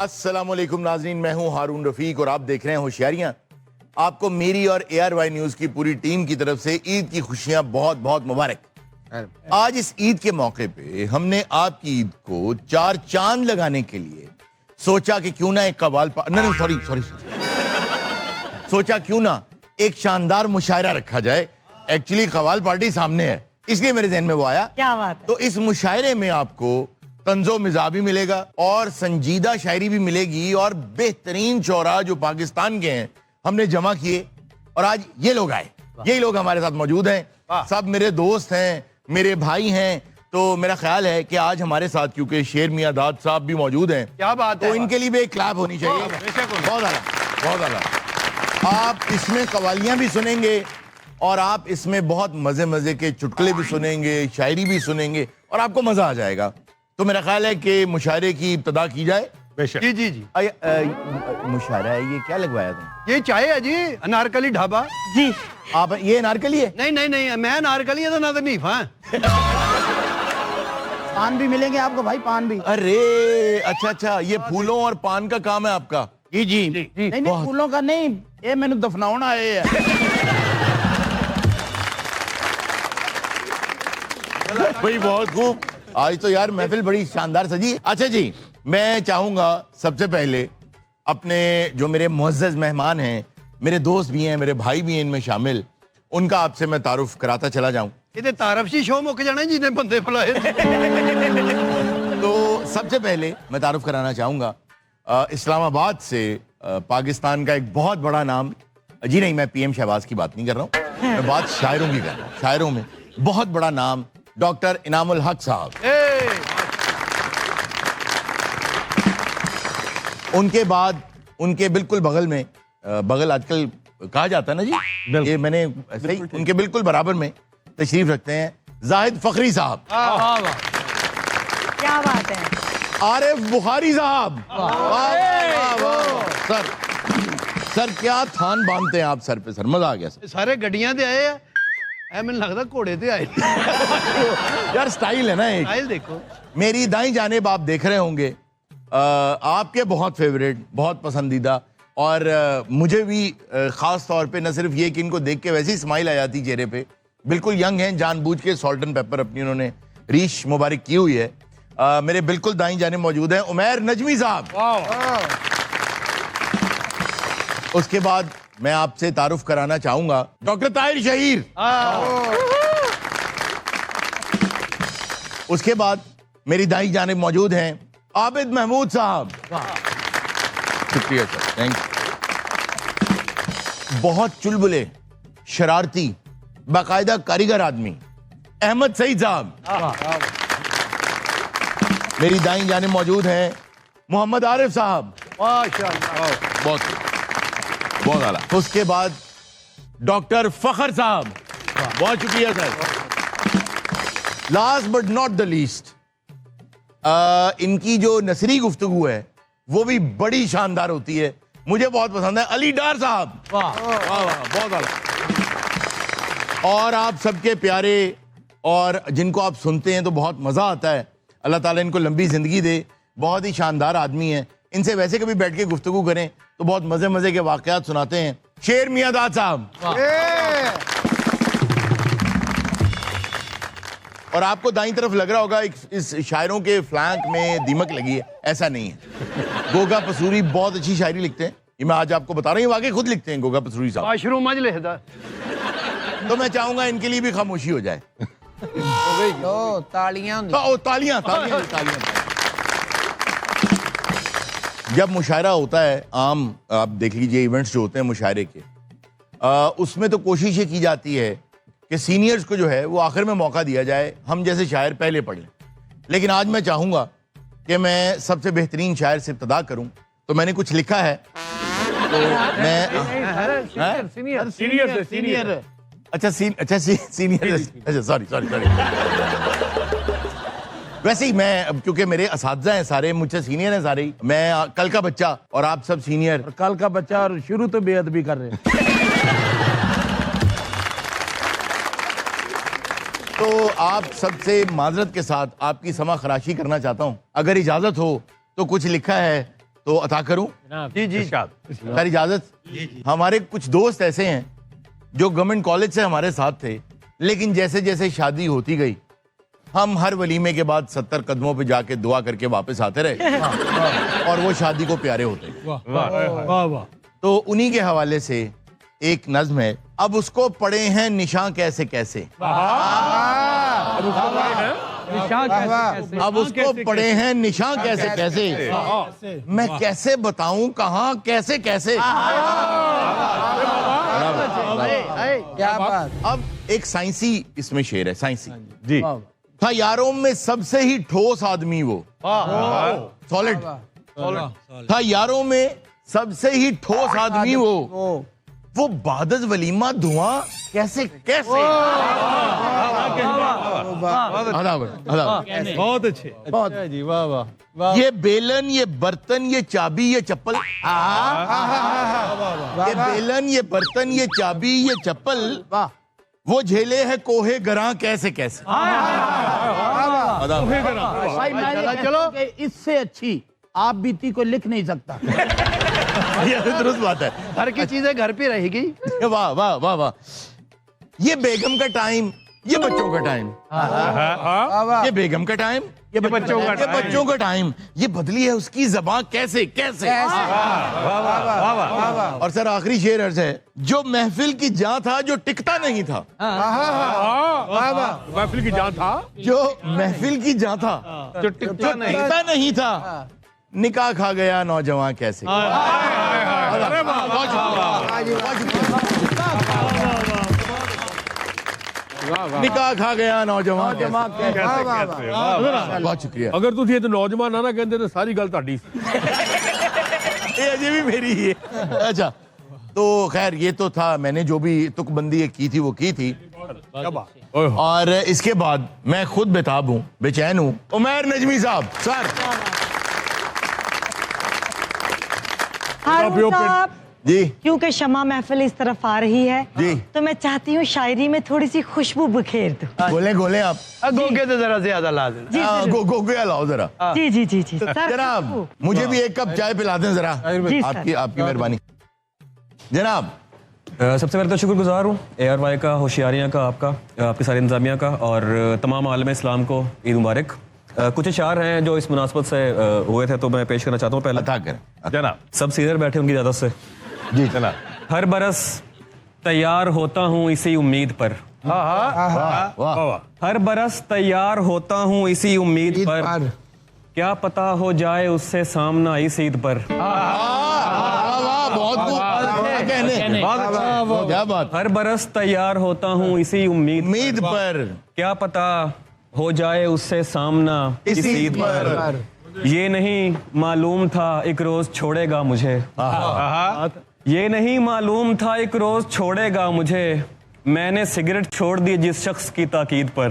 अस्सलामुअलैकुम नाज़रीन, मैं हूं हारून रफीक और आप देख रहे हैं होशियारियां। आपको मेरी और ARY न्यूज की पूरी टीम की तरफ से ईद की खुशियां बहुत बहुत मुबारक। आज इस ईद के मौके पे हमने आपकी ईद को चार चांद लगाने के लिए सोचा कि क्यों ना एक कवाल नहीं सॉरी सोचा क्यों ना एक शानदार मुशायरा रखा जाए। एक्चुअली कवाल पार्टी सामने है, इसलिए मेरे जहन में वो आया। क्या बात है? तो इस मुशायरे में आपको तंजो मिजाज भी मिलेगा और संजीदा शायरी भी मिलेगी और बेहतरीन शोरा जो पाकिस्तान के हैं हमने जमा किए और आज ये लोग आए। यही लोग हमारे साथ मौजूद हैं, सब मेरे दोस्त हैं, मेरे भाई हैं। तो मेरा ख्याल है कि आज हमारे साथ क्योंकि शेर मियां दाद साहब भी मौजूद हैं, क्या बात है, तो इनके लिए भी एक क्लैप होनी चाहिए। बहुत आला, बहुत आला। आप इसमें कवालियां भी सुनेंगे और आप इसमें बहुत मजे मजे के चुटकुले भी सुनेंगे, शायरी भी सुनेंगे और आपको मजा आ जाएगा। तो मेरा ख्याल है कि मुशायरे की इब्तिदा की जाए। बेशक। जी जी जी। मुशायरा है, ये क्या लगवाया तुम? ये चाय है जी, अनारकली ढाबा। जी आप ये अनारकली है? नहीं नहीं नहीं, मैं अनारकली है तो ना तो नहीं। हाँ, पान भी मिलेंगे आपको भाई, पान भी। अरे अच्छा अच्छा, ये फूलों और पान का काम है आपका? जी जी जी। नहीं नहीं, फूलों का नहीं, ये मैंने दफनाउण आए है। भाई बहुत खूब। आज तो यार महफिल बड़ी शानदार सजी। अच्छा जी, मैं चाहूंगा सबसे पहले अपने जो मेरे मुअज़्ज़ज़ मेहमान हैं, मेरे दोस्त भी हैं, मेरे भाई भी हैं इनमें शामिल, उनका आपसे मैं तारुफ कराता चला जाऊं। ये तारफशी शो मुक जाना जिन्हें बंदे बुलाए। तो सबसे पहले मैं तारुफ कराना चाहूंगा इस्लामाबाद से पाकिस्तान का एक बहुत बड़ा नाम। जी नहीं, मैं PM शहबाज की बात नहीं कर रहा हूँ, मैं बात शायरों की कर रहा हूँ। शायरों में बहुत बड़ा नाम डॉक्टर इनामुल हक साहब। उनके बाद उनके बिल्कुल बगल में, बगल आजकल कहा जाता है ना जी, ये मैंने सही, उनके बिल्कुल बराबर में तशरीफ रखते हैं जाहिद फखरी साहब। क्या बात है? आरिफ बुखारी साहब। सर क्या थान बांधते हैं आप सर पे, सर मजा आ गया सर। सारे गड्डियां दे आए हैं, मैंने लगता घोड़े ते आए। यार स्टाइल है ना एक। स्टाइल देखो। मेरी दाईं जानिब आप देख रहे होंगे आपके बहुत फेवरेट, बहुत पसंदीदा और मुझे भी खास तौर पे न सिर्फ ये कि इनको देख के वैसी स्माइल आ जाती चेहरे पे, बिल्कुल यंग हैं, जानबूझ के सॉल्ट एंड पेपर अपनी उन्होंने रीश मुबारक की हुई है। मेरे बिल्कुल दाईं जानिब मौजूद हैं उमैर नजमी साहब। उसके बाद मैं आपसे तारुफ कराना चाहूंगा डॉक्टर ताहिर शहीर। उसके बाद मेरी दाईं जानिब मौजूद हैं आबिद महमूद साहब। शुक्रिया सर, थैंक यू। बहुत चुलबुले, शरारती, बाकायदा कारीगर आदमी अहमद सईद साहब। मेरी दाईं जानिब मौजूद हैं मोहम्मद आरिफ साहब। बहुत बहुत आला। उसके बाद डॉक्टर फखर साहब। बहुत शुक्रिया sir. Last but not the least, इनकी जो नसरी गुफ्तगू है वो भी बड़ी शानदार होती है, मुझे बहुत पसंद है, अली डार साहब। बहुत आला। और आप सबके प्यारे और जिनको आप सुनते हैं तो बहुत मजा आता है, अल्लाह ताला इनको लंबी जिंदगी दे, बहुत ही शानदार आदमी है। इनसे वैसे कभी बैठ के गुफ्तगू करें तो बहुत मजे मजे के वाकयात सुनाते हैं, शेर मियां दाद साहब। और आपको दाईं तरफ लग रहा होगा इस शायरों के फ्लैंक में दीमक लगी है, ऐसा नहीं है। गोगा पसूरी बहुत अच्छी शायरी लिखते हैं, ये मैं आज आपको बता रही हूँ, वाकई खुद लिखते हैं गोगा पसूरी साहब। मशरूम आज लिखदा। तो मैं चाहूंगा इनके लिए भी खामोशी हो जाए। तालियां तालियां तालियां तालियां। जब मुशायरा होता है आम, आप देख लीजिए इवेंट्स जो होते हैं मुशायरे के, उसमें तो कोशिश ये की जाती है कि सीनियर्स को जो है वो आखिर में मौका दिया जाए, हम जैसे शायर पहले पढ़ लें। लेकिन आज मैं चाहूंगा कि मैं सबसे बेहतरीन शायर से इब्तिदा करूं, तो मैंने कुछ लिखा है, तो मैं सीनियर। अच्छा सीनियर, अच्छा सॉरी। वैसे ही मैं, क्योंकि मेरे असातिज़ा हैं सारे, मुझसे सीनियर हैं सारे ही, मैं कल का बच्चा और आप सब सीनियर। कल का बच्चा और शुरू तो बेअदबी कर रहे हैं। तो आप सबसे माजरत के साथ आपकी समा खराशी करना चाहता हूं, अगर इजाजत हो तो कुछ लिखा है तो अता करूं? जी जी सर इजाजत? हमारे कुछ दोस्त ऐसे हैं जो गवर्नमेंट कॉलेज से हमारे साथ थे, लेकिन जैसे जैसे शादी होती गई हम हर वलीमे के बाद 70 कदमों पे जाके दुआ करके वापस आते रहे और वो शादी को प्यारे होते गए। तो उन्हीं के हवाले से एक नज्म है, अब उसको पढ़े हैं निशान कैसे कैसे, अब उसको पढ़े हैं निशान कैसे कैसे, मैं कैसे बताऊं कहां कैसे कैसे। क्या बात। अब एक साइंसी इसमें शेर है, साइंसी जी। था यारों में सबसे ही ठोस आदमी वो, सॉलिड था यारों में सबसे ही ठोस आदमी वो बादल वलीमा धुआं कैसे कैसे। बहुत अच्छे जी, वाह वाह। ये बेलन ये बर्तन ये चाबी ये चप्पल, ये बेलन ये बर्तन ये चाबी ये चप्पल, वो झेले है कोहे गरां कैसे कैसे। भाई मैं चलो इससे अच्छी आप बीती को लिख नहीं सकता। ये दुरुस्त बात है, घर की चीजें घर पे रहेगी। वाह वाह वाह वाह। ये बेगम का टाइम ये बच्चों का टाइम, ये बेगम का टाइम ये बच्चों का टाइम, ये बदली है उसकी ज़बान कैसे कैसे। और सर आखिरी शेर अर्ज है, जो महफिल की जान था जो टिकता नहीं था, महफिल की जान था जो महफिल की जान था जो टिकता टिकता नहीं था, निकाह खा गया नौजवान कैसे। निकाह खा गया नौजवान कैसे। बहुत शुक्रिया। अगर तुम ये तो नौजवान ना कहते तो सारी गल ਤੁਹਾਡੀ ये अजय भी मेरी ही है। अच्छा तो खैर ये तो था, मैंने जो भी तुकबंदी की थी वो की थी। और इसके बाद मैं खुद बेताब हूँ, बेचैन हूँ। उमैर नजमी साहब सर। हारून साहब, जी क्योंकि शमा महफिल इस तरफ आ रही है जी, तो मैं चाहती हूँ शायरी में थोड़ी सी खुशबू बिखेर दूं। गोले गोले आप गोगे तो जरा ज्यादा ला देना। जी गोगे लाओ जरा। जी जी जी जी सर, जनाब खुशबू। मुझे भी एक कप चाय पिला दें जरा, जी, सर। आपकी मेहरबानी जनाब। सबसे पहले तो शुक्रगुजार हूँ ARY का, होशियारियाँ का, आपकी सारी इंतजामिया का, और तमाम आलम इस्लाम को ईद मुबारक। कुछ इशार हैं जो इस मुनासबत से हुए थे तो मैं पेश करना चाहता हूँ। पहले अता करें जनाब, सब सीनियर बैठे होंगे इजाज़त से। जी जनाब। हर बरस तैयार होता हूँ इसी उम्मीद पर, वाह हर बरस तैयार होता हूँ इसी उम्मीद पर, क्या पता हो जाए उससे सामना इस ईद पर। बहुत क्या बात। हर बरस तैयार होता हूँ इसी उम्मीद पर, क्या पता हो जाए उससे सामना इस ईद पर। ये नहीं मालूम था एक रोज छोड़ेगा मुझे, ये नहीं मालूम था एक रोज छोड़ेगा मुझे, मैंने सिगरेट छोड़ दी जिस शख्स की ताकीद पर।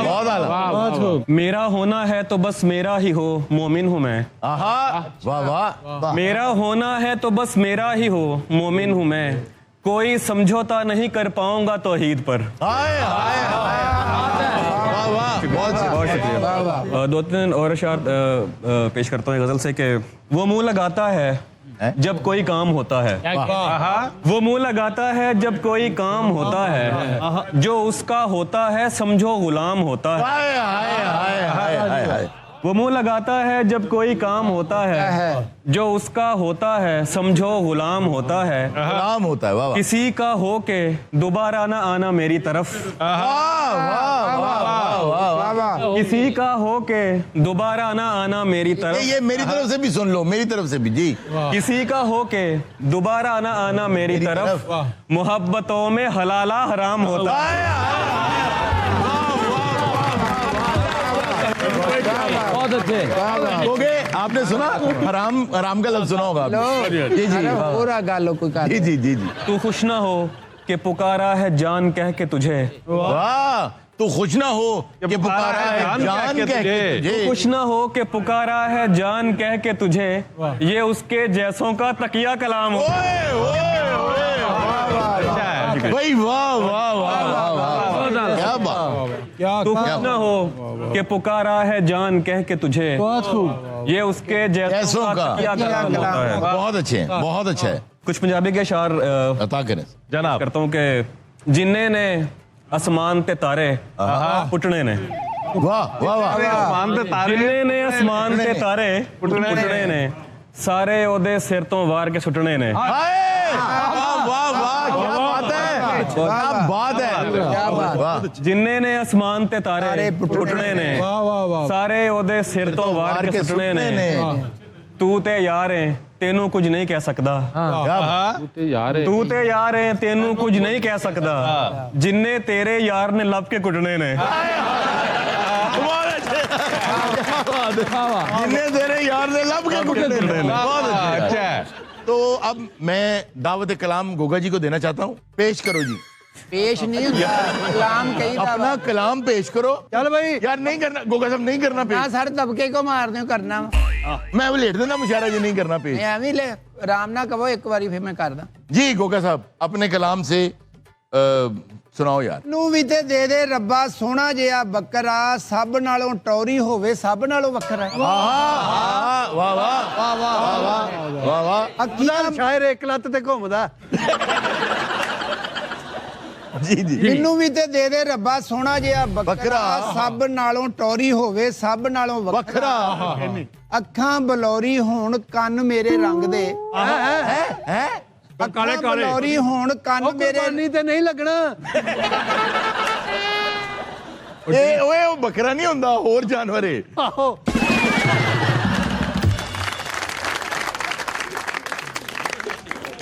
बहुत आला। मेरा होना है तो बस मेरा ही हो, मोमिन हूँ मैं। वाह वाह। मेरा होना है तो बस मेरा ही हो, मोमिन हूँ मैं, कोई समझौता नहीं कर पाऊंगा तौहीद पर। बहुत शुक्रिया। दो तीन और अशार पेश करता हूँ गजल से कि वो मुंह लगाता है जब कोई काम होता है, वो मुंह लगाता है जब कोई काम होता है, जो उसका होता है समझो गुलाम होता है। वो मुंह लगाता है जब कोई काम होता है, जो उसका होता है समझो गुलाम होता है। गुलाम होता है। वाह वाह। किसी का हो के दोबारा ना आना मेरी तरफ, किसी का हो के दोबारा ना आना मेरी तरफ। ये मेरी तरफ से भी सुन लो, मेरी तरफ से भी जी। किसी का हो के दोबारा ना आना मेरी तरफ, मोहब्बतों में हलाला हराम होता है। बहुत अच्छे। ओके, आपने सुना हराम, हराम का लफ्ज सुना होगा आपने। जी जी पूरा गालो कोई का। जी जी जी जी। तू खुश ना हो कि पुकारा है जान कह के तुझे, वाह। तू खुश ना हो कि पुकारा है जान कह के तू तुझे, खुश ना हो कि पुकारा है जान कह के तुझे, ये उसके जैसों का तकिया कलाम हो। भाई वाह वाह वाह वाह वाह, क्या बात। तू खुश ना हो कि पुकारा है जान कह के तुझे, ये उसके जैसों का क्या कलाम होता है। बहुत अच्छे हैं, बहुत अच्छा है। कुछ पंजाबी के शार अता करें जनाब। करता हूँ कि जिन्ने ने आसमान ते तारे पुटने ने, वाह वाह वाह, जिन्ने ने आसमान ते तारे पुटने ने, सारे ओदे सिर तो वार के सुटने ने। हाय, वाह वाह वाह, क्या बात है, क्या बात है, वाह। जिन्ने ने आसमान ते तारे पुटने ने, सारे ओदे सिर तो वार के सुटने ने। तू ते यार है तेनू कुछ नहीं कह सकदा, तू ते यार है तेनू कुछ नहीं कह सकदा, जिन्ने तेरे यार ने लब के कुटने ने। जिन्हें तेरे यार ने लब के कुटने ने। बहुत अच्छा है। तो अब मैं दावत कलाम गोगा जी को देना चाहता हूँ, पेश करो जी। पेश नहीं होता कलाम कही अपना कलाम पेश करो। चल भाई यार नहीं करना गोगा साहब, नहीं करना ना पेश। सर दबके को मारने को करना मैं वो लेट देना मुशारा जी, नहीं करना पेश एवं ले आराम ना कहो, एक बारी फिर मैं करदा। जी। गोगा साहब अपने कलाम से सुनाओ यार। ਨੂੰ ਵੀ ਤੇ ਦੇ ਦੇ ਰੱਬਾ ਸੋਹਣਾ ਜਿਹਾ ਬੱਕਰਾ, ਸਭ ਨਾਲੋਂ ਟੌਰੀ ਹੋਵੇ ਸਭ ਨਾਲੋਂ ਵੱਖਰਾ। वाह वाह वाह वाह वाह वाह। ਅੱਖੀਆਂ ਸ਼ਾਇਰ ਇੱਕ ਲੱਤ ਤੇ ਘੁੰਮਦਾ। जी जी। ਮੈਨੂੰ ਵੀ ਤੇ ਦੇ ਦੇ ਰੱਬਾ ਸੋਹਣਾ ਜਿਹਾ ਬੱਕਰਾ, ਬੱਕਰਾ। ਸਭ ਨਾਲੋਂ ਟੌਰੀ ਹੋਵੇ ਸਭ ਨਾਲੋਂ ਵੱਖਰਾ। ਅੱਖਾਂ ਬਲੌਰੀ ਹੋਣ ਕੰਨ ਮੇਰੇ ਰੰਗ ਦੇ, हैं ਕਾਲੇ ਅੱਖਾਂ ਕਾਲੇ ਬਲੌਰੀ ਹੋਣ ਕੰਨ ਮੇਰੇ। ਕੁਰਬਾਨੀ ਤੇ ਨਹੀਂ ਲੱਗਣਾ। ਇਹ ਓਏ ਉਹ ਬੱਕਰਾ ਨਹੀਂ ਹੁੰਦਾ, ਹੋਰ ਜਾਨਵਰ ਹੈ। ਆਹੋ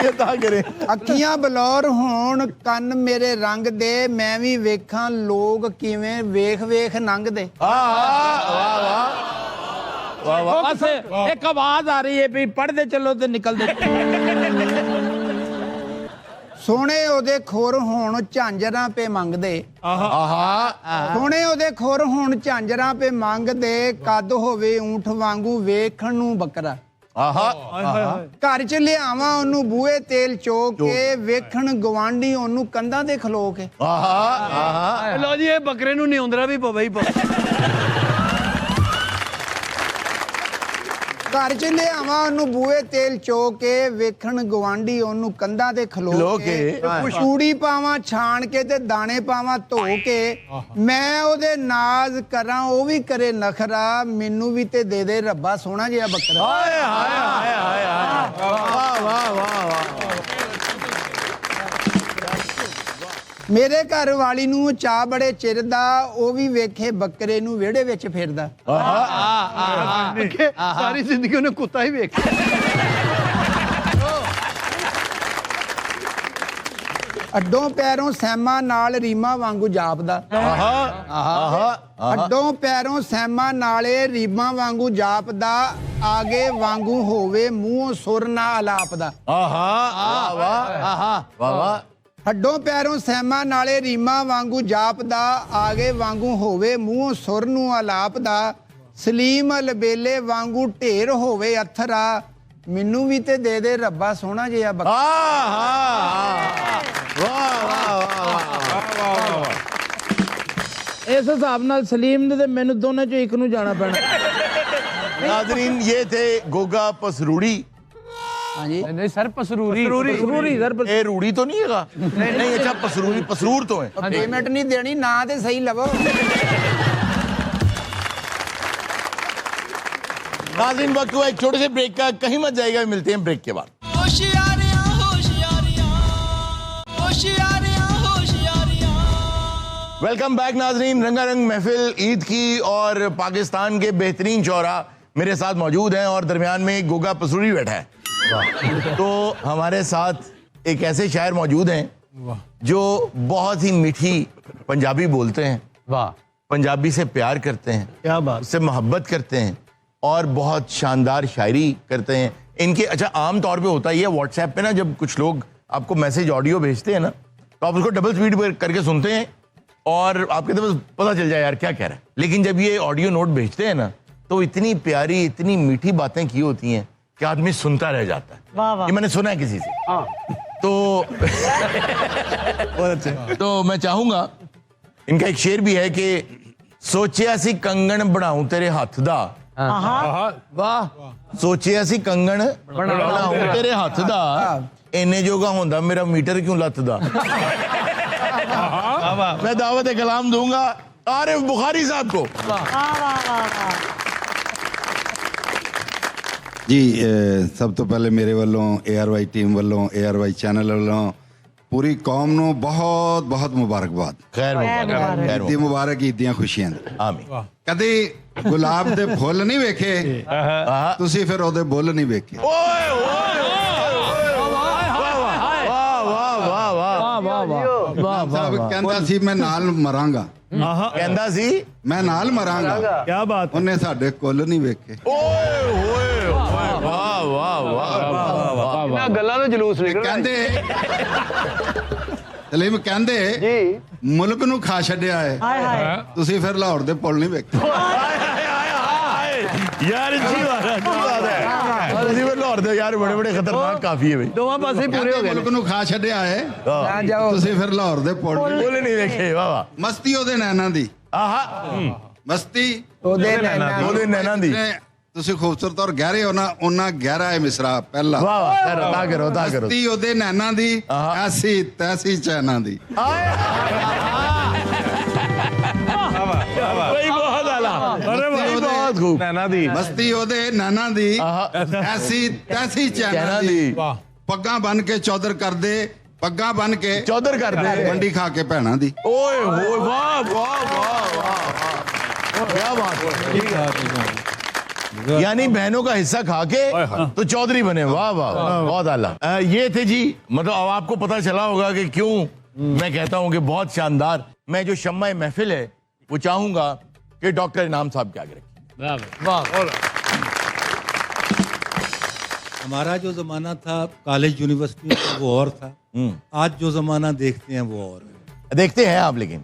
ਇਹ ਤਾਂ ਕਰੇ। ਅੱਖੀਆਂ ਬਲੌਰ ਹੋਣ ਕੰਨ ਮੇਰੇ ਰੰਗ ਦੇ, ਮੈਂ ਵੀ ਵੇਖਾਂ ਲੋਕ ਕਿਵੇਂ ਵੇਖ ਵੇਖ ਲੰਘਦੇ। वाह वाह वाह वाह। बस एक आवाज आ रही है भी पढ़ते चलो तो निकलते। ਸੋਹਣੇ ਉਹਦੇ ਖੁਰ ਹੋਣ ਝਾਂਜਰਾਂ ਪੇ ਮੰਗਦੇ, आहा ਸੋਹਣੇ ਉਹਦੇ ਖੁਰ ਹੋਣ ਝਾਂਜਰਾਂ ਪੇ ਮੰਗਦੇ, ਕੱਦ ਹੋਵੇ ਊਂਠ ਵਾਂਗੂ ਵੇਖਣ ਨੂੰ ਬੱਕਰਾ। आहा ਘਰ ਚ ਲਿਆਵਾਂ ਉਹਨੂੰ ਬੂਹੇ ਤੇਲ ਚੋ ਕੇ, ਵੇਖਣ ਗਵਾਂਢੀ ਉਹਨੂੰ ਕੰਧਾਂ ਤੇ ਖਲੋ ਕੇ। आहा आहा। ਲੋ ਜੀ ਇਹ ਬੱਕਰੇ ਨੂੰ ਨਿਉਂਦਰਾ ਵੀ ਪਵੇ ਹੀ ਪਵੇ। ਘਰ ਚ ਲਿਆਵਾਂ ਉਹਨੂੰ ਬੂਹੇ ਤੇਲ ਚੋ ਕੇ, ਵੇਖਣ ਗਵਾਂਢੀ ਉਹਨੂੰ ਕੰਧਾਂ ਤੇ ਖਲੋ ਕੇ। ਚੂੜੀ ਪਾਵਾਂ ਛਾਣ ਕੇ ਤੇ ਦਾਣੇ ਪਾਵਾਂ ਧੋ ਕੇ, ਮੈਂ ਉਹਦੇ ਨਾਜ਼ ਕਰਾਂ ਉਹ ਵੀ ਕਰੇ ਨਖਰਾ, ਮੈਨੂੰ ਵੀ ਤੇ ਦੇ ਦੇ ਰੱਬਾ ਸੋਹਣਾ ਜਿਹਾ ਬੱਕਰਾ। हाय हाय हाय हाय हाय। वाह वाह वाह वाह। ਮੇਰੇ ਘਰ ਵਾਲੀ ਨੂੰ ਚਾਹ ਬੜੇ ਚਿਰ ਦਾ, ਉਹ ਵੀ ਵੇਖੇ ਬੱਕਰੇ ਨੂੰ ਵਿਹੜੇ ਵਿੱਚ ਫਿਰਦਾ। ਸਾਰੀ ਜ਼ਿੰਦਗੀ ਉਹਨੇ ਕੁੱਤਾ ਹੀ ਵੇਖਿਆ। ਅੱਡੋਂ ਪੈਰੋਂ ਸੈਮਾ ਨਾਲ ਰੀਮਾ ਵਾਂਗੂ ਜਾਪਦਾ, आहा आहा। ਅੱਡੋਂ ਪੈਰੋਂ ਸੈਮਾ ਨਾਲੇ ਰੀਮਾ ਵਾਂਗੂ ਜਾਪਦਾ, ਆਗੇ ਵਾਂਗੂ ਹੋਵੇ ਮੂੰਹੋਂ ਸੁਰ ਨਾ ਆਲਾਪਦਾ। आहा वाह आहा वाह वाह। ਹੱਡੋਂ ਪੈਰੋਂ ਸੈਮਾ ਨਾਲੇ ਰੀਮਾ ਵਾਂਗੂ ਜਾਪਦਾ, ਆਗੇ ਵਾਂਗੂ ਹੋਵੇ ਮੂੰਹੋਂ ਸੁਰ ਨੂੰ ਆਲਾਪਦਾ, ਸਲੀਮ ਅਲਬੇਲੇ ਵਾਂਗੂ ਢੇਰ ਹੋਵੇ ਅਥਰਾ, ਮੈਨੂੰ ਵੀ ਤੇ ਦੇ ਦੇ ਰੱਬਾ ਸੋਹਣਾ ਜਿਹਾ ਬੱਕਰਾ। आहा वाह वाह वाह। ਇਸ ਹਿਸਾਬ ਨਾਲ ਸਲੀਮ ਦੇ ਤੇ ਮੈਨੂੰ ਦੋਨਾਂ ਚੋਂ ਇੱਕ ਨੂੰ ਜਾਣਾ ਪੈਣਾ। नाजरीन ये थे गोगा पसरूड़ी। ਹਾਂਜੀ ਨਹੀਂ ਸਰ ਪਸਰੂਰੀ ਜ਼ਰੂਰੀ ਸਰ ये रूढ़ी तो नहीं है? नहीं नहीं, अच्छा पसरूरी, पसरूर तो है। ਪੇਮੈਂਟ ਨਹੀਂ ਦੇਣੀ ਨਾ ਤੇ ਸਹੀ ਲਵੋ। नाजरीन वक्त हुआ एक छोटे से ब्रेक का, कहीं मत जाएगा, मिलते हैं ब्रेक के बाद। होशियारियां होशियारियां होशियारियां होशियारियां। वेलकम बैक नाजरीन। रंगारंग महफिल ईद की और पाकिस्तान के बेहतरीन शोरा मेरे साथ मौजूद हैं और दरमियान में गोगा पसरूरी बैठा है। तो हमारे साथ एक ऐसे शायर मौजूद हैं जो बहुत ही मीठी पंजाबी बोलते हैं, ਵਾਹ पंजाबी से प्यार करते हैं, ਕੀ ਬਾਤ। उससे मोहब्बत करते हैं और बहुत शानदार शायरी करते हैं। इनके अच्छा आम तौर पे होता ही है व्हाट्सएप पे ना, जब कुछ लोग आपको मैसेज ऑडियो भेजते हैं ना, तो आप उसको डबल स्पीड पर करके सुनते हैं और आपके तो बस पता चल जाए यार क्या कह रहा है। लेकिन जब ये ऑडियो नोट भेजते हैं ना, तो इतनी प्यारी इतनी मीठी बातें की होती हैं कि आदमी सुनता रह जाता है। वाह वाह। ये मैंने सुना है किसी से। तो बहुत अच्छा। तो मैं चाहूंगा इनका एक शेर भी है कि सोचिया सी कंगन बनाऊं तेरे हथ दा, वाह सोचिया सी कंगन बनाऊं तेरे हथ दा, इन्ने जोगा होंदा मेरा मीटर क्यों लथदा। मैं दावत कलाम दूंगा आरिफ बुखारी साहब को। जी सब तो पहले मेरे वालों ARY टीम वालों ARY चैनल वालों पूरी कौम ਨੂੰ ਬਹੁਤ ਬਹੁਤ ਮੁਬਾਰਕਬਾਦ। खैर मुबारक, ईदी मुबारक, ईदियां खुशियां ਦੇ। आमीन। ਕਦੀ ਗੁਲਾਬ ਦੇ ਫੁੱਲ ਨਹੀਂ ਵੇਖੇ ਤੁਸੀਂ ਫਿਰ ਉਹਦੇ ਬੁੱਲ ਨਹੀਂ ਵੇਖੇ। ओए ओए ਸਾਹਿਬ ਕਹਿੰਦਾ ਸੀ ਮੈਂ ਨਾਲ ਮਰਾਂਗਾ, कहंदा सी ਮੈਂ ਨਾਲ ਮਰਾਂਗਾ, क्या बात ਉਹਨੇ ਸਾਡੇ ਕੁੱਲ ਨਹੀਂ ਵੇਖੇ। ओए ओए वाह वाह वाह। ਇਹਨਾਂ ਗੱਲਾਂ ਤੋਂ ਜਲੂਸ ਨਿਕਲਦਾ ਕਹਿੰਦੇ ਸਲੀਮ ਕਹਿੰਦੇ ਜੀ ਮੁਲਕ ਨੂੰ ਖਾ ਛੱਡਿਆ ਹੈ, ਤੁਸੀਂ ਫਿਰ ਲਾਹੌਰ ਦੇ ਪੁੱਲ ਨਹੀਂ ਵੇਖੇ। यार अच्छी बात है, अच्छी बात है। उसी में लाहौर दे यार बड़े बड़े खतरनाक काफी है भाई। ਦੋਵਾਂ ਪਾਸੇ ਪੂਰੇ ਹੋ ਕਹਿੰਦੇ ਗਏ ਮੁਲਕ ਨੂੰ ਖਾ ਛੱਡਿਆ ਹੈ, ਨਾ ਜਾਓ ਤੁਸੀਂ ਫਿਰ ਲਾਹੌਰ ਦੇ ਪੁੱਲ ਨਹੀਂ बोले नहीं देखे वाह वाह। ਮਸਤੀ ਉਹਦੇ ਨੈਣਾ ਦੀ, आहा ਮਸਤੀ ਉਹਦੇ ਨੈਣਾ ਦੀ। बोले नैना दी। ਨੇ ਤੁਸੀਂ ਖੂਬਸੂਰਤ ਔਰ ਗਹਿਰੇ ਹੋ ਨਾ, ਉਹਨਾਂ ਗਹਿਰਾ ਹੈ ਮਿਸਰਾ ਪਹਿਲਾ। वाह वाह खैर ता करो ता करो। ਮਸਤੀ ਉਹਦੇ ਨੈਣਾ ਦੀ, ਆਹਾ। ਐਸੀ ਤੈਸੀ ਚੈਨਾ ਦੀ। भाई बहुत आला, अरे भाई बहुत खूब। नैना दी ਮਸਤੀ ਉਹਦੇ ਨੈਣਾ ਦੀ, ਐਸੀ ਤੈਸੀ ਚੈਨਾ कहना ਦੀ। दी ਪੱਗਾਂ ਬਨ ਕੇ ਚੌਧਰ ਕਰਦੇ, ਪੱਗਾਂ ਬਨ ਕੇ चौधर कर दे। ਮੰਡੀ ਖਾ ਕੇ ਭੈਣਾਂ ਦੀ। ओए होए वाह वाह वाह वाह, क्या बात है। यानी बहनों का हिस्सा खा के तो चौधरी बने। वाह वाह बहुत आला। ये थे जी, मतलब अब आपको पता चला होगा कि क्यों मैं कहता हूं कि बहुत शानदार। मैं जो शम्मा महफिल है वो चाहूंगा कि डॉक्टर इनाम साहब के आगे रखें। हमारा जो ज़माना था कॉलेज यूनिवर्सिटी का वो और था, आज जो ज़माना देखते हैं वो और है। देखते हैं आप, लेकिन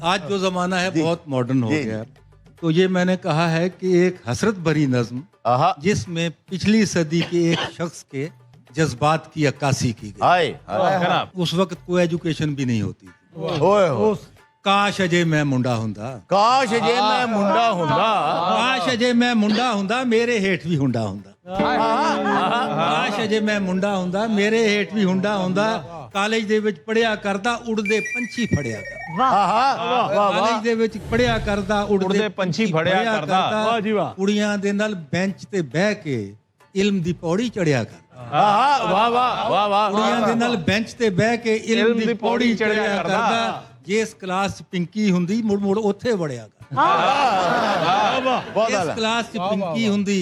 आज जो ज़माना है बहुत मॉडर्न हो जी। गया है। तो ये मैंने कहा है कि एक हसरत भरी नज़्म आहा जिसमें पिछली सदी के एक शख्स के जज्बात की अक्कासी की गई। हाय हाय। उस वक्त कोई एजुकेशन भी नहीं होती थी। ओए होए। काश अजे मैं मुंडा हुंदा, काश जे मैं मुंडा हुंदा, काश अजे मैं मुंडा हुंदा, मेरे हेठ भी हुंडा हुंदा। ਕਾਸ਼ ਅਜੇ ਮੈਂ ਮੁੰਡਾ ਹੁੰਦਾ, ਮੇਰੇ ਹੇਠ ਵੀ ਹੁੰਡਾ ਹੁੰਦਾ, ਕਾਲਜ ਦੇ ਵਿੱਚ ਪੜਿਆ ਕਰਦਾ, ਉੜਦੇ ਪੰਛੀ ਫੜਿਆ ਕਰਦਾ। वाह वाह ਕਾਲਜ ਦੇ ਵਿੱਚ ਪੜਿਆ ਕਰਦਾ, ਉੜਦੇ ਪੰਛੀ ਫੜਿਆ ਕਰਦਾ। ਵਾਹ ਜੀ ਵਾਹ। ਕੁੜੀਆਂ ਦੇ ਨਾਲ ਬੈਂਚ ਤੇ ਬਹਿ ਕੇ ਇਲਮ ਦੀ ਪੌੜੀ ਚੜਿਆ ਕਰਦਾ। वाह वाह वाह वाह। ਕੁੜੀਆਂ ਦੇ ਨਾਲ ਬੈਂਚ ਤੇ ਬਹਿ ਕੇ ਇਲਮ ਦੀ ਪੌੜੀ ਚੜਿਆ ਕਰਦਾ। ਜਿਸ ਕਲਾਸ 'ਚ ਪਿੰਕੀ ਹੁੰਦੀ ਮੁੜ ਮੁੜ ਉੱਥੇ ਵੜਿਆ ਕਰਦਾ। बहुत ਇਸ आला। ਕਲਾਸ 'ਚ ਪਿੰਕੀ ਹੁੰਦੀ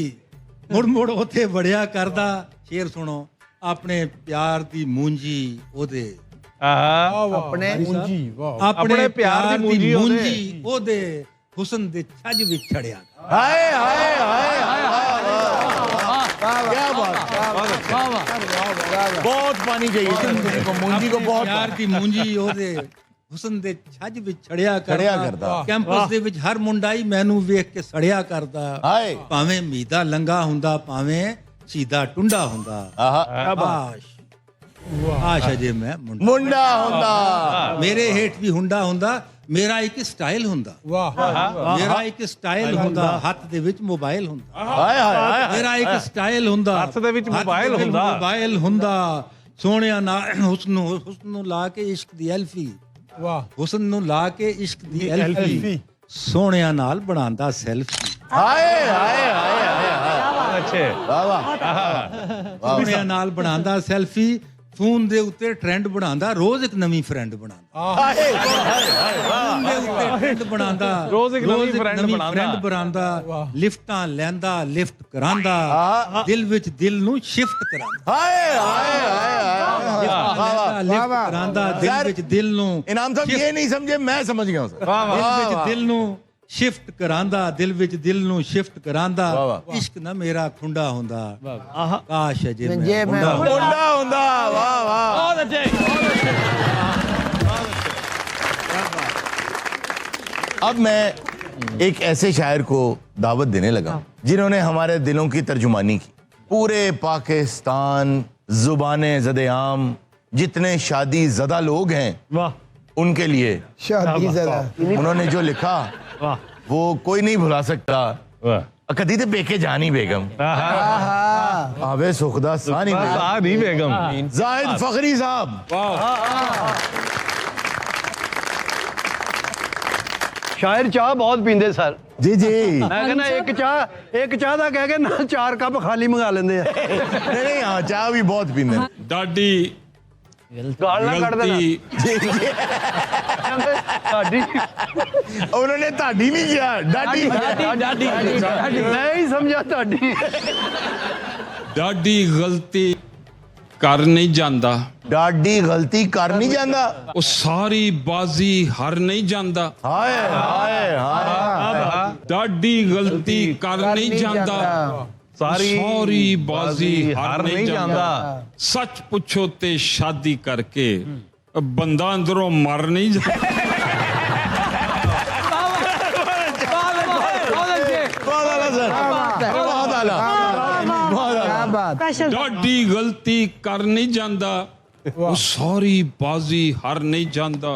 ਮੁੜ ਮੁੜ ਉੱਥੇ ਵੜਿਆ ਕਰਦਾ। ਸ਼ੇਰ ਸੁਣੋ, ਆਪਣੇ ਪਿਆਰ ਦੀ ਮੂੰਜੀ ਉਹਦੇ, ਆਪਣੇ ਆਪਣੇ ਪਿਆਰ ਦੀ ਮੂੰਜੀ ਉਹਦੇ ਹੁਸਨ ਦੇ ਛੱਜ ਵਿੱਚ ਛੜਿਆ। हाय हाय हाय क्या बात। बहुत पानी चाहिए जिंदगी को, मूंजी को बहुत ਪਿਆਰ ਦੀ ਮੂੰਜੀ ਉਹਦੇ ਹੁਸਨ ਦੇ ਛੱਜ ਵਿੱਚ ਛੜਿਆ ਕਰਦਾ। ਕੈਂਪਸ ਦੇ ਵਿੱਚ ਹਰ ਮੁੰਡਾ ਹੀ ਮੈਨੂੰ ਵੇਖ ਕੇ ਸੜਿਆ ਕਰਦਾ। ਹਾਏ। ਭਾਵੇਂ ਮੀਦਾ ਲੰਗਾ ਹੁੰਦਾ, ਭਾਵੇਂ ਸੀਦਾ ਟੁੰਡਾ ਹੁੰਦਾ। ਆਸ਼ ਆਸ਼ ਅਜੇ ਮੈਂ ਮੁੰਡਾ मुंडा हुंदा। ਮੇਰੇ ਹੇਠ ਵੀ ਹੁੰਡਾ ਹੁੰਦਾ। ਮੇਰਾ ਇੱਕ ਸਟਾਈਲ ਹੁੰਦਾ, ਮੇਰਾ ਇੱਕ ਸਟਾਈਲ ਹੁੰਦਾ। ਹੱਥ ਦੇ ਵਿੱਚ ਮੋਬਾਈਲ ਹੁੰਦਾ। हाय हाय हाय। ਮੇਰਾ ਇੱਕ ਸਟਾਈਲ ਹੁੰਦਾ, ਹੱਥ ਦੇ ਵਿੱਚ ਮੋਬਾਈਲ ਹੁੰਦਾ। ਮੋਬਾਈਲ ਹੁੰਦਾ। ਸੋਹਣਿਆ ਨਾਲ ਹੁਸਨ ਨੂੰ ਲਾ ਕੇ ਇਸ਼ਕ ਦੀ ਐਲਫੀ, ਹੁਸਨ ਨੂੰ ਲਾ ਕੇ ਇਸ਼ਕ ਦੀ ਐਲਫੀ, ਸੋਹਣਿਆਂ ਨਾਲ ਬਣਾਉਂਦਾ ਸੈਲਫੀ। हाय हाय हाय हाय। अच्छे वाह वाह। ਸੋਹਣਿਆਂ ਨਾਲ ਬਣਾਉਂਦਾ ਸੈਲਫੀ। ਫੋਨ ਦੇ ਉੱਤੇ ਟ੍ਰੈਂਡ ਬਣਾਉਂਦਾ, ਰੋਜ਼ ਇੱਕ ਨਵੀਂ ਫਰੈਂਡ ਬਣਾਉਂਦਾ। हाय हाय हाय। ਫੋਨ ਦੇ ਉੱਤੇ ਟ੍ਰੈਂਡ ਬਣਾਉਂਦਾ, ਰੋਜ਼ ਇੱਕ ਨਵੀਂ friend ਫਰੈਂਡ ਬਣਾਉਂਦਾ। ਲਿਫਟਾਂ ਲੈਂਦਾ, ਲਿਫਟ ਕਰਾਂਦਾ, ਦਿਲ ਵਿੱਚ ਦਿਲ ਨੂੰ ਸ਼ਿਫਟ ਕਰਾਂਦਾ। हाय हाय हाय हाय। ਲਿਫਟ ਕਰਾਂਦਾ, ਦਿਲ ਵਿੱਚ ਦਿਲ ਨੂੰ इनाम साहब ये नहीं समझे, मैं समझ गया हूं सर। ਦਿਲ ਵਿੱਚ ਦਿਲ ਨੂੰ ਸ਼ਿਫਟ ਕਰਾਂਦਾ, ਦਿਲ ਵਿੱਚ ਦਿਲ ਨੂੰ ਸ਼ਿਫਟ ਕਰਾਂਦਾ। ਇਸ਼ਕ ਨਾ ਮੇਰਾ ਖੁੰਡਾ ਹੁੰਦਾ, ਕਾਸ਼ ਅਜੇ ਮੈਂ ਮੈਂ मुंडा हुंदा। वाह वाह। बहुत अच्छे। अब मैं एक ऐसे शायर को दावत देने लगा जिन्होंने हमारे दिलों की तर्जुमानी की। पूरे पाकिस्तान जुबाने ज़द-ए-आम जितने शादी ज़दा लोग हैं, वाह। उनके लिए शादी ज़रा उन्होंने जो लिखा वो कोई नहीं भुला सकता। कदी ते पेके जानी बेगम आवे सुखदा सानी बेगम जाहिद फखरी साहब। शायर चाह बहुत पींदे सर। जी जी मैं कहना एक चाह दा कह के ना 4 कप खाली मंगा लेंदे आ। नहीं हाँ चाह भी बहुत पींदे ने। डाडी गाल ना कट देना। साडी उन्होंने ताड़ी नहीं किया डाडी मैं ही समझा ताडी। डाडी गलती कर नहीं जांदा, डाडी गलती कर नहीं जाता। वो सारी बाजी हार नहीं जांदा। हाय हाय हाय डाडी गलती कर नहीं जांदा, सारी बाजी हार नहीं जांदा। सच पूछो ते शादी करके बंदा अंदरों मर नहीं जाता। बहुत आला सर बहुत आला बहुत आला। क्या बात। स्पेशल डाडी गलती कर नहीं जांदा, वो सारी बाजी हार नहीं जांदा।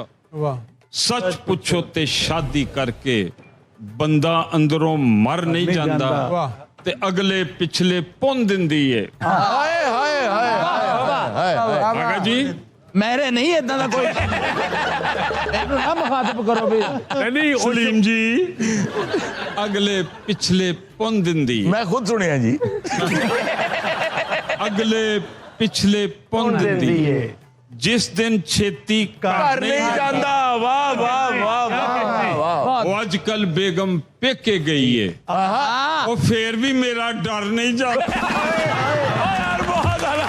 सच पूछो ते शादी करके बंदा अंदरों मर नहीं जांदा ते अगले पिछले पुन दिंदी है। हाय हाय हाय हाय हाय आगा जी मेरे नहीं इतना दा कोई ना मुखातब करो भी। नहीं सलीम जी अगले पिछले पुन दिंदी है। मैं खुद सुनिया जी। अगले पिछले पुन दिंदी है। जिस दिन छेती कर नहीं जाता। वाह वाह वाह वाह वाह। वो आजकल बेगम पेके गई है, वो फिर भी मेरा डर नहीं जाता। यार बहुत आला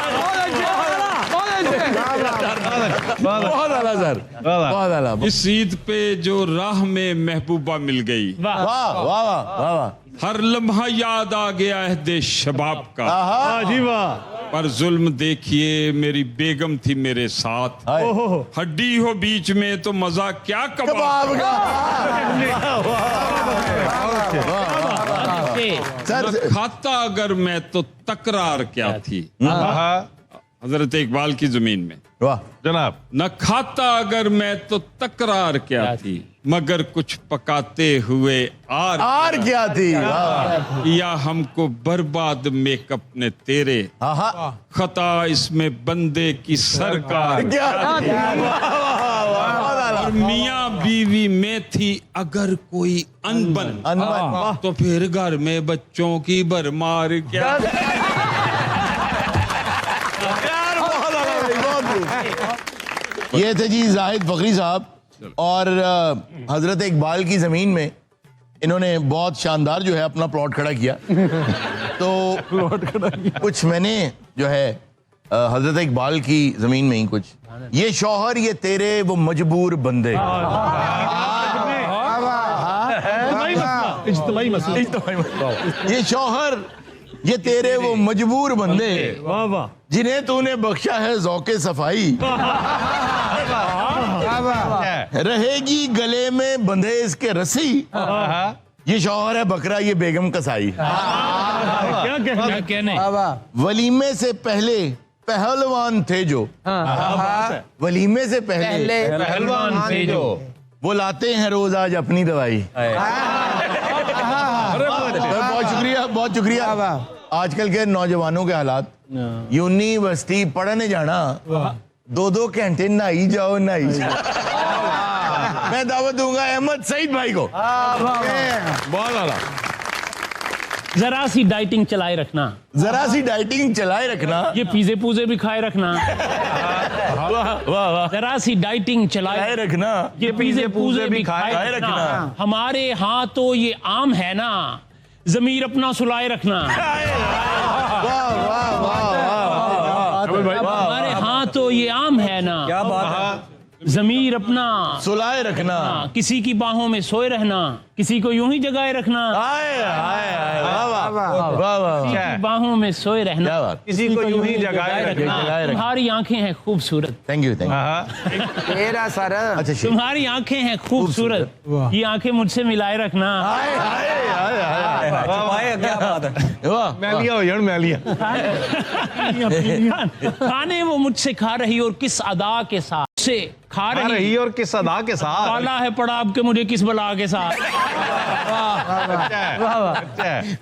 बहुत आला सर बहुत आला। इस ईद पे जो राह में महबूबा मिल गई, वाह वाह वाह वाह। हर लम्हा याद आ गया है शबाब का। जी वाह। पर जुल्म देखिए मेरी बेगम थी मेरे साथ, हड्डी हो बीच में तो मजा क्या कबाब कबाब का। सर न खाता अगर मैं तो तकरार क्या थी। हजरत इकबाल की जमीन में वाह जनाब। न खाता अगर मैं तो तकरार क्या थी, मगर कुछ पकाते हुए आर क्या थी। या हमको बर्बाद मेकअप ने तेरे, खता इसमें बंदे की सरकार। और मियाँ बीवी में थी अगर कोई अनबन, तो फिर घर में बच्चों की भरमार क्या। ये थे जी जाहिद फखरी साहब। और हजरत इकबाल की जमीन में इन्होंने बहुत शानदार जो है अपना प्लॉट खड़ा किया। तो कुछ मैंने जो है हजरत इकबाल की जमीन में ही कुछ, ये शौहर ये तेरे वो मजबूर बंदे। ये शौहर ये तेरे वो मजबूर बंदे जिन्हें तूने बख्शा है ज़ौक़े सफाई। रहेगी गले में बंधे इसके रस्सी, ये शौहर है बकरा ये बेगम कसाई। क्या कहने। वलीमे से पहले पहलवान थे जो, वलीमे से पहले पहलवान थे जो, वो लाते हैं रोज आज अपनी दवाई। बहुत शुक्रिया बहुत शुक्रिया। आजकल के नौजवानों के हालात, यूनिवर्सिटी पढ़ने जाना 2-2 घंटे नहाई जाओ नहाई जाओ। मैं दावत दूंगा अहमद सईद भाई को। बहुत आला। जरा सी डाइटिंग चलाए रखना, जरा सी डाइटिंग चलाए रखना, ये पिज़्ज़े पूजे भी खाए रखना। वाह वाह। जरा सी डाइटिंग चलाए रखना, ये पिज़्ज़े पूजे भी खाए रखना। हमारे यहाँ तो ये आम है ना, जमीर अपना सुलाए रखना। हमारे यहाँ तो ये आम है ना, क्या बात है, जमीर अपना सुलाए रखना। किसी की बाहों में सोए रहना, किसी को यूं ही जगाए रखना। किसी की बाहों में सोए रहना, किसी को यूं ही जगाए रखना। तुम्हारी आंखें हैं खूबसूरत। थैंक यू तेरा सर। अच्छा तुम्हारी आंखें हैं खूबसूरत, ये आंखें मुझसे मिलाए रखना। क्या बात है। मैलिया हो जान मैलिया। खाने वो मुझसे खा रही और किस अदा के साथ, मुझसे खा रही और किस अदा के साथ काला है पड़ा आपके मुझे किस बला के साथ।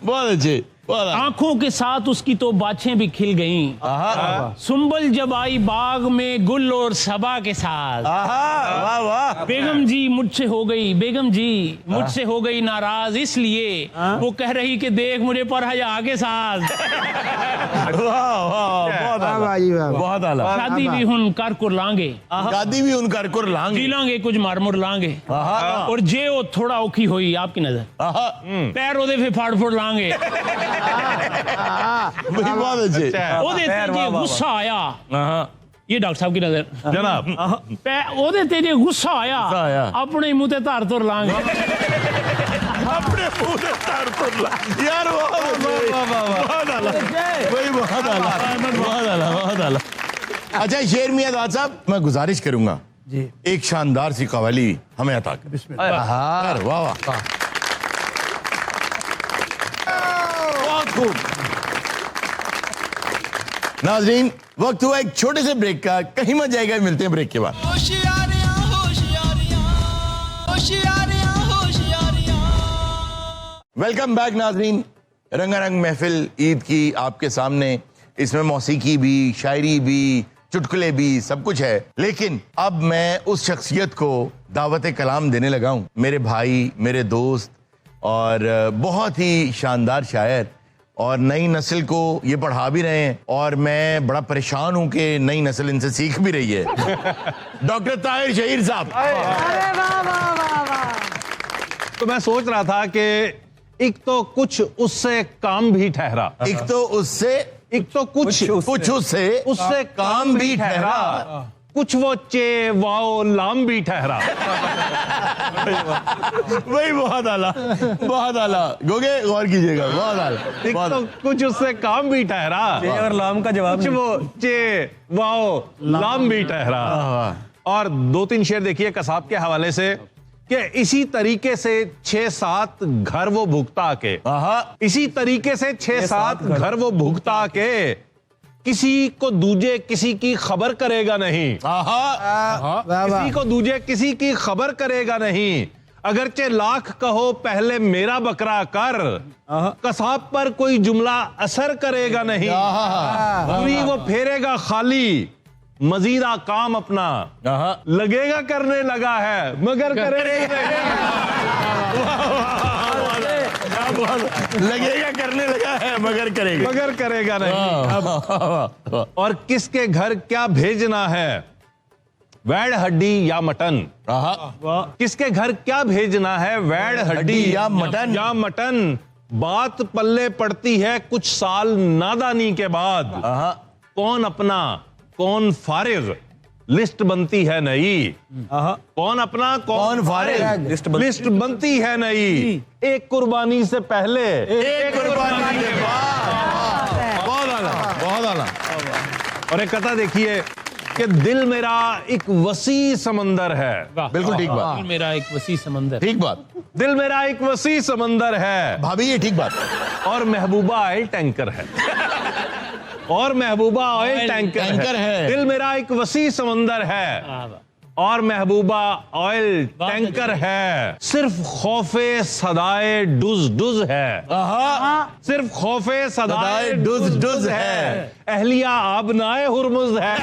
बहुत अच्छे, बहुत आंखों के साथ उसकी तो बाछें भी खिल गईं। सुंबल जब आई बाग में गुल और सबा के साथ। वाह वाह। बेगम जी मुझसे हो गई, बेगम जी मुझसे हो गई नाराज, इसलिए वो कह रही कि देख मुझे पर हया के साथ। वाह वाह, बहुत आला, बहुत आला। शादी भी हुन कर कर लांगे, शादी भी उन कर कर लांगे, जी लांगे कुछ मारमुर लांगे। और जे वो थोड़ा औखी हुई आपकी नजर, पैर ओदे फे फाड़ फोड़ लांगे। बहुत अच्छे। ओदे तेजे गुस्सा आया, ये डॉक्टर साहब की नजर जनाब, ओदे तेजे गुस्सा आया, अपने मुंह ते धार तोड़ लांगे। अपने मुंह से तार पर ला यार। बहुत आला भाई, बहुत आला, बहुत आला, बहुत आला। अच्छा शेर मियां दाद साहब, मैं गुजारिश करूंगा जी एक शानदार सी कव्वाली हमें अता करें। वाह वाह, बहुत खूब। नाजरीन, वक्त हुआ एक छोटे से ब्रेक का, कहीं मत जाएगा, मिलते हैं ब्रेक के बाद। होशियारियां होशियारियां होशियारियां होशियारियां। वेलकम बैक नाजरीन। रंगारंग महफिल ईद की आपके सामने, इसमें मौसीकी भी, शायरी भी, चुटकुले भी, सब कुछ है। लेकिन अब मैं उस शख्सियत को दावत कलाम देने लगा हूं, मेरे भाई, मेरे दोस्त और बहुत ही शानदार शायर, और नई नस्ल को ये पढ़ा भी रहे हैं, और मैं बड़ा परेशान हूं कि नई नस्ल इनसे सीख भी रही है। डॉक्टर ताहिर शहीर साहब। तो मैं सोच रहा था कि एक तो कुछ उससे काम भी ठहरा, एक तो उससे, एक तो कुछ उससे काम भी ठहरा, कुछ वो चे वाओ लाम भी ठहरा। वही बहुत आला, बहुत आला। गोगे गौर कीजिएगा, बहुत आला। एक तो कुछ उससे काम भी ठहरा, और लाम का जवाब कुछ वो चे वाओ लाम भी ठहरा। और 2-3 शेर देखिए कसाब के हवाले से कि इसी तरीके से 6-7 घर वो भुगता के, इसी तरीके से 6-7 घर वो भुगता के, किसी को दूजे किसी की खबर करेगा नहीं, किसी को दूजे किसी की खबर करेगा नहीं। अगरचे लाख कहो पहले मेरा बकरा कर, कसाब पर कोई जुमला असर करेगा नहीं। पूरी वो फेरेगा खाली, मजीदा काम अपना लगेगा करने लगा है, मगर करेगा लगेगा करने लगा है, मगर करेगा नहीं। और किसके घर क्या भेजना है, वैड़ हड्डी या मटन। किसके घर क्या भेजना है, वैड़ हड्डी या मटन। बात पल्ले पड़ती है कुछ साल नादानी के बाद, कौन अपना कौन फारिग लिस्ट बनती है नई। कौन अपना कौन फारिग लिस्ट बनती है नई, एक कुर्बानी से पहले एक कुर्बानी के बाद। बहुत आला, बहुत आला। और एक कथा देखिए कि दिल मेरा एक वसी समंदर है। बिल्कुल ठीक बात। दिल मेरा एक वसी समंदर, ठीक बात। दिल मेरा एक वसी समंदर है, भाभी ये ठीक बात। और महबूबा ऑयल टैंकर है, और महबूबा ऑयल टैंकर है। दिल मेरा एक वसी समंदर है, और महबूबा ऑयल टैंकर है। सिर्फ खौफे सदाए डुज डुज है, सिर्फ खौफे सदाए डुज डुज है। अहलिया आबनाए हुरमुज है।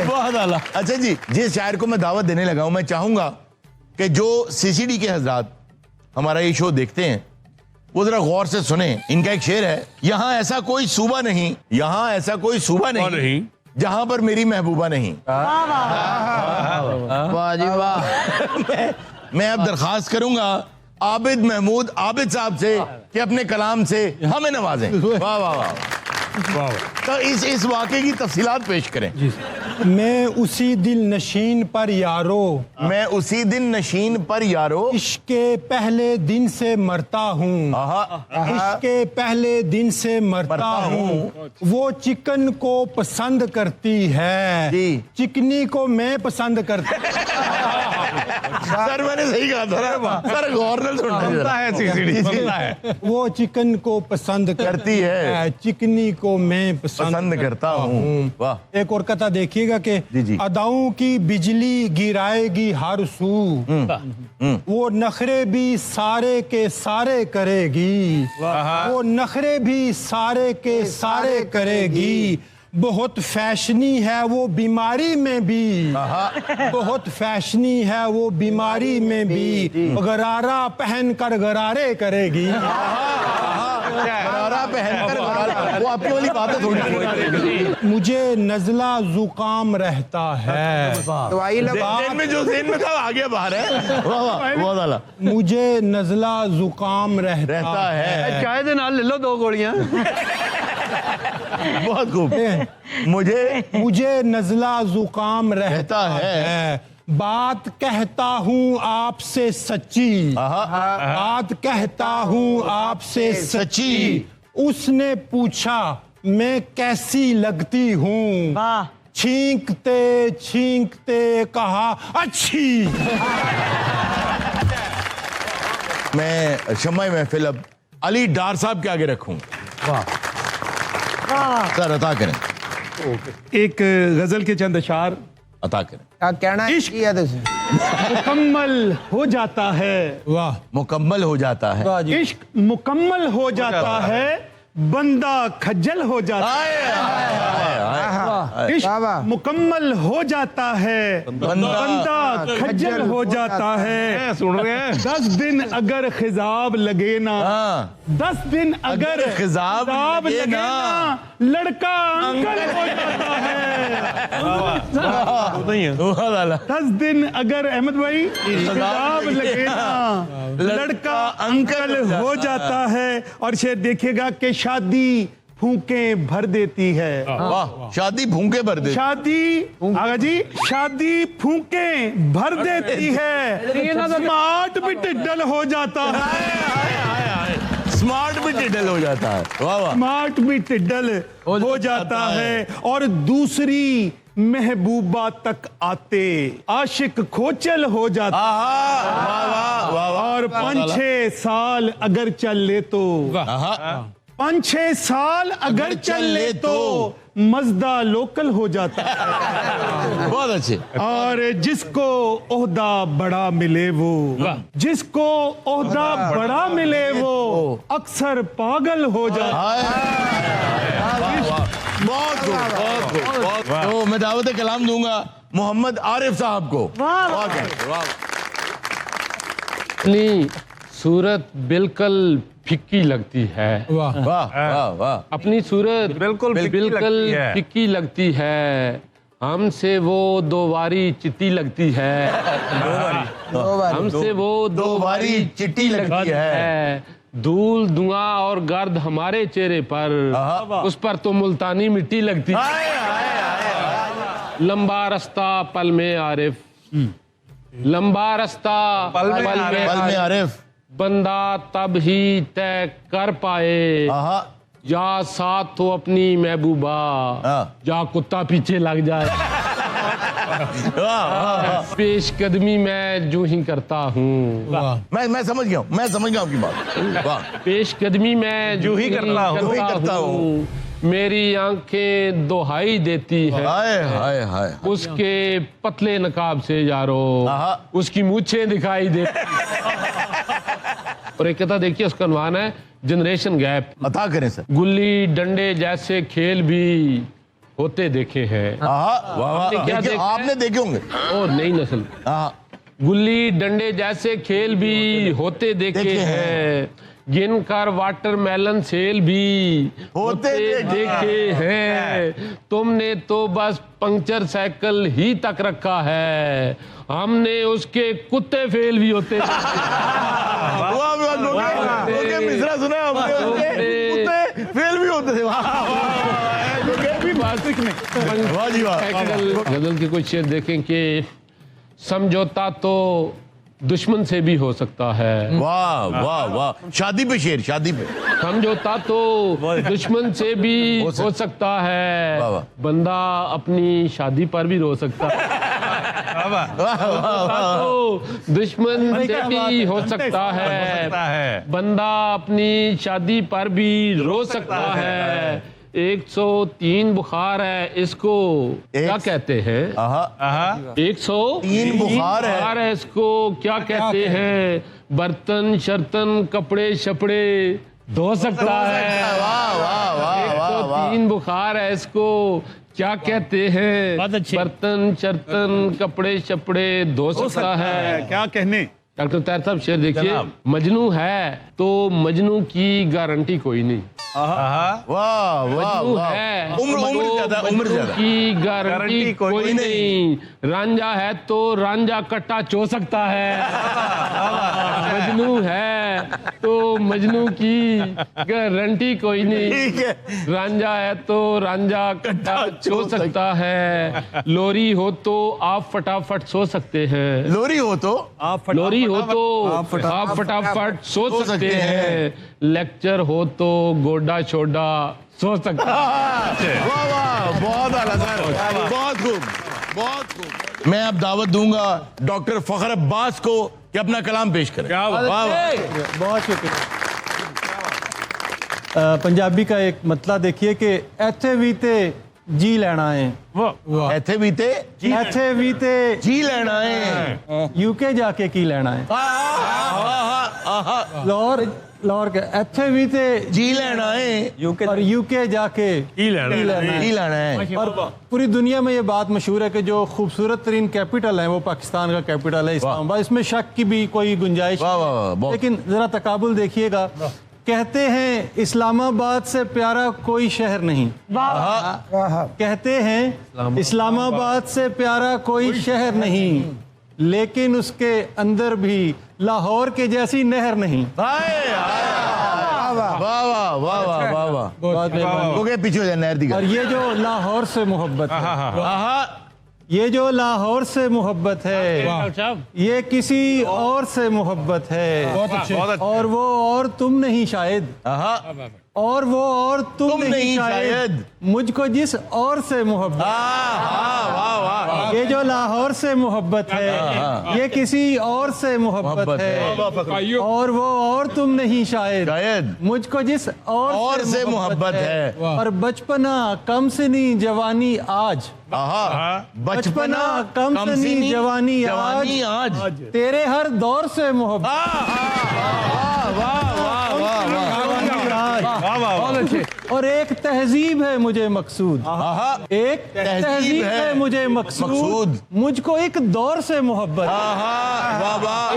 बहुत आला। अच्छा जी, जिस शायर को मैं दावत देने लगा हूं, मैं चाहूंगा कि जो सीसीडी के हजरात हमारा ये शो देखते हैं वो जरा गौर से सुने। इनका एक शेर है, यहाँ ऐसा कोई सूबा नहीं, यहाँ ऐसा कोई सूबा नहीं जहां पर मेरी महबूबा नहीं। वाह जी वाह। मैं अब दरखास्त करूंगा आबिद महमूद आबिद साहब से कि अपने कलाम से हमें नवाजें। वाह वाह वाह। तो इस वाक़े की तफसीलात पेश करें। मैं उसी दिल नशीन पर यारो, मैं उसी दिन नशीन पर यारो, इश्क के पहले दिन से मरता हूँ, इश्क के पहले दिन से मरता हूँ। वो चिकन को पसंद करती है, चिकनी को मैं पसंद करता। सर मैंने सही कहा था, सर गवर्नर सुनता है, सीसीडी सुनता है। वो चिकन को पसंद करती है, चिकनी को मैं पसंद करता हूँ। वाह। एक और कथा देखिएगा कि अदाओं की बिजली गिराएगी हर सू, वो नखरे भी सारे के सारे करेगी, वो नखरे भी सारे के सारे करेगी। बहुत फैशनी है वो बीमारी में भी, बहुत फैशनी है वो बीमारी में भी, गरारा पहन कर गरारे करेगी। गरारा पहनकर वो आपकी वाली बात है थोड़ी। मुझे नजला जुकाम रहता है, दवाई जेन में जो जेन में था आ गया बाहर है। वाह वाह बहुत आला। मुझे नजला जुकाम रहता है। चाय दे नाल ले लो 2 गोलियां। बहुत खूब। मुझे नजला जुकाम रहता है, बात कहता हूँ आपसे सच्ची, बात कहता हूँ आपसे सच्ची। उसने पूछा मैं कैसी लगती हूँ, छींकते छींकते कहा अच्छी। मैं शम्मा महफिल अब अली डार साहब के आगे रखूं। वाह सर अता करें। एक गजल के चंद अशार अता करें। क्या कहना है? इश्क मुकम्मल हो जाता है। वाह। मुकम्मल हो जाता है। इश्क मुकम्मल हो जाता है, बंदा खज्जल हो जाता है। इश्क मुकम्मल हो जाता है, बंदा खज्जल हो जाता है। सुन रहे हैं? 10 दिन अगर खिजाब लगे ना, 10 दिन अगर खिजाब लगे ना, लड़का अंकल हो जाता है। 10 दिन अगर अहमद भाई खिजाब लगे ना, लड़का अंकल हो जाता है। और शेर देखिएगा कि शादी फूंके भर देती है। वाह। शादी फूंके भर देती, शादी आगा जी, शादी फूंके भर देती है। स्मार्ट भी टिड्डल हो जाता है, स्मार्ट भी टिड्डल हो जाता है। वाह वाह। स्मार्ट भी टिड्डल हो जाता है। और दूसरी महबूबा तक आते आशिक खोचल हो जाता है। और 5-6 साल अगर चल ले तो, 5-6 साल अगर चल ले तो मजदा लोकल हो जाता है। बहुत अच्छे। और जिसको ओहदा बड़ा मिले वो, जिसको ओहदा बड़ा मिले वो अक्सर पागल हो जाता है। बहुत खूब। तो मैं दावत कलाम दूंगा मोहम्मद आरिफ साहब को। अपनी सूरत बिल्कुल फिक्की लगती है। वाह वाह वाह। अपनी सूरत बिल्कुल फिक्की लगती है, हमसे वो 2 बारी चिट्टी लगती है, हमसे वो 2 बारी चिट्टी लगती है। धूल धुआं और गर्द हमारे चेहरे पर, उस पर तो मुल्तानी मिट्टी लगती है। लंबा रास्ता पल में आरिफ, लंबा रास्ता पल में आरिफ, बंदा तब ही तय कर पाए या साथ तो अपनी महबूबा, या कुत्ता पीछे लग जाए। पेश कदमी मैं जो ही करता हूँ। मैं समझ गया हूँ, मैं समझ गया आपकी बात। वाह। पेश कदमी मैं जो ही करता हूँ, मेरी आंखें दुहाई देती है। हाय हाय हाय। उसके पतले नकाब से यारो उसकी मूछें दिखाई देती। और एक कथा देखिए, उसका अनुमान है जनरेशन गैप। अता करें सर। गुल्ली डंडे जैसे खेल भी होते देखे हैं। आपने देखे होंगे। और नई नस्ल। गुल्ली डंडे जैसे खेल भी होते देखे हैं, गिनकर वाटरमेलन सेल भी होते देखे हैं। तुमने तो बस पंक्चर साइकिल ही तक रखा है, हमने उसके कुत्ते फेल भी होते मिश्रा सुना कुत्ते फेल भी होते थे। गजल के कुछ शेर देखें कि समझौता तो दुश्मन से भी हो सकता है। वाह वाह वाह। शादी पे शेर, शादी पे। समझौता तो दुश्मन से भी हो सकता है, बंदा अपनी शादी पर भी रो सकता है। तो दुश्मन से भी हो सकता है, बंदा अपनी शादी पर भी रो सकता है। 103 बुखार है, इसको क्या कहते हैं? 103 बुखार है, इसको क्या कहते हैं? बर्तन शर्तन कपड़े शपड़े धो सकता है। 103 बुखार है, इसको क्या कहते हैं? बर्तन शर्तन कपड़े शपड़े धो सकता है। क्या कहने? डॉक्टर ताहिर साहब शेर देखिए, मजनू है तो मजनू की गारंटी कोई नहीं। मजनू है मजनू की गारंटी कोई नहीं। रांझा है तो रांझा कट्टा चो सकता है। मजनू है तो मजनू की गारंटी कोई नहीं। रांझा है तो रांझा कट्टा चो सकता है। लोरी हो तो आप फटाफट सो सकते हैं। लोरी हो तो आप फटाफट सो सकते हैं। लेक्चर हो तो गोडा छोड़ा सो सकता है। वाह वाह, बहुत आला सर, बहुत खूब, बहुत खूब। मैं अब दावत दूंगा डॉक्टर फखर अब्बास को कि अपना कलाम पेश करें। बहुत शुक्रिया। पंजाबी का एक मतला देखिए कि एथे बीते जी लेना है। एथे बीते जी लेना है। यूके जाके की लेना है। लाहौर के एथे बीते जी लेना है। यूके और यूके जाके की लेना है। और पूरी दुनिया में ये बात मशहूर है कि जो खूबसूरत तरीन कैपिटल है वो पाकिस्तान का कैपिटल है इस्लामाबाद। इसमें शक की भी कोई गुंजाइश नहीं। लेकिन जरा तकाबुल देखिएगा। कहते हैं इस्लामाबाद से प्यारा कोई शहर नहीं। कहते हैं इस्लामाबाद से प्यारा कोई शहर नहीं, लेकिन उसके अंदर भी लाहौर के जैसी नहर नहीं। पीछे हो जाए नहर दिखा। और ये जो लाहौर से मोहब्बत है, ये जो लाहौर से मोहब्बत है, ये किसी और से मोहब्बत है। और वो और तुम नहीं शायद, और वो और तुम नहीं शायद, मुझको जिस और से मोहब्बत। ये जो लाहौर से मोहब्बत है, ये किसी और से मोहब्बत है। और वो और तुम नहीं शायद, मुझको जिस और से मोहब्बत है। और बचपना कमसिनी जवानी आज, बचपना कमसिनी जवानी आज, तेरे हर दौर से मोहब्बत। और एक तहजीब है मुझे मकसूद, एक तहजीब है मुझे मकसूद, मुझको एक दौर से मोहब्बत।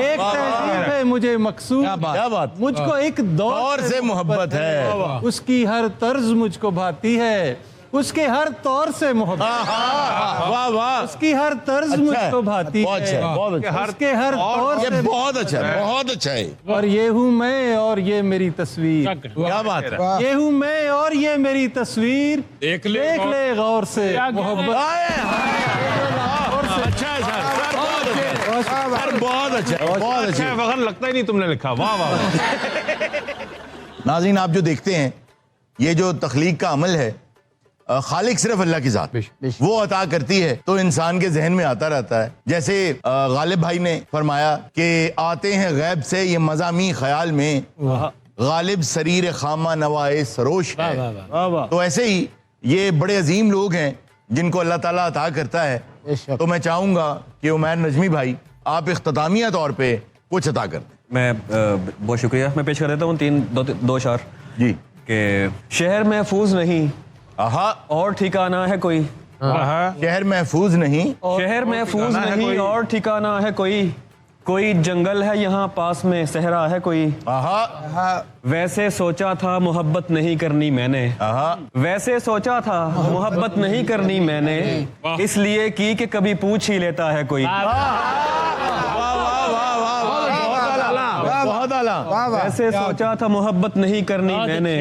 एक तहजीब है मुझे मकसूद, क्या बात, मुझको एक दौर से मोहब्बत है। उसकी हर तर्ज मुझको भाती है, उसके हर तौर से मोहब्बत। वाह वाह, उसकी हर तर्ज मुझको भाती है, उसके हर तौर से। बहुत अच्छा, बहुत अच्छा है। और ये हूँ मैं और ये मेरी तस्वीर। क्या बात है। ये हूँ मैं और ये मेरी तस्वीर, देख ले गौर से मोहब्बत। अच्छा है सर, बहुत अच्छा, बहुत अच्छा। वक्त लगता ही नहीं तुमने लिखा। वाह वाह। नाज़रीन, आप जो देखते हैं ये जो तख्लीक का अमल है, खालिक सिर्फ अल्लाह की जात, वो अता करती है तो इंसान के जहन में आता रहता है। जैसे गालिब भाई ने फरमाया कि आते हैं गैब से ये मज़ामी ख्याल में, गालिब शरीर खामा नवाए सरोश है। तो ऐसे ही ये बड़े अजीम लोग हैं जिनको अल्लाह ताला अता करता है। तो मैं चाहूंगा कि उमैर नजमी भाई आप इख्तितामिया तौर पे कुछ अता कर दें। मैं बहुत शुक्रिया। मैं पेश कर देता हूँ दो अशार जी। के शहर महफूज नहीं और ठिकाना है कोई। शहर महफूज नहीं, शहर महफूज नहीं और ठिकाना है कोई। कोई जंगल है यहाँ पास में, सहरा है कोई। वैसे सोचा था मोहब्बत नहीं करनी मैंने, वैसे सोचा था मोहब्बत नहीं करनी मैंने, इसलिए की कि कभी पूछ ही लेता है कोई। वैसे सोचा था मोहब्बत नहीं करनी मैंने,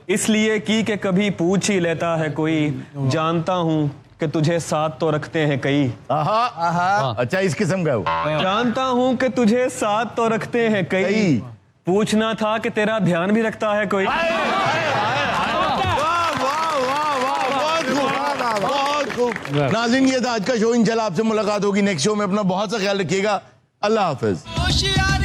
इसलिए की कि कभी पूछ ही लेता है कोई। जानता हूँ कि तुझे साथ तो रखते हैं कई। अच्छा, इस किस्म का वो। जानता हूँ कि तुझे साथ तो रखते हैं कई, पूछना था कि तेरा ध्यान भी रखता है कोई। नाज़रीन, ये था आज का शो। इंशाल्लाह आपसे मुलाकात होगी नेक्स्ट शो में। अपना बहुत सा ख्याल रखिएगा। अल्लाह हाफिज। होशियार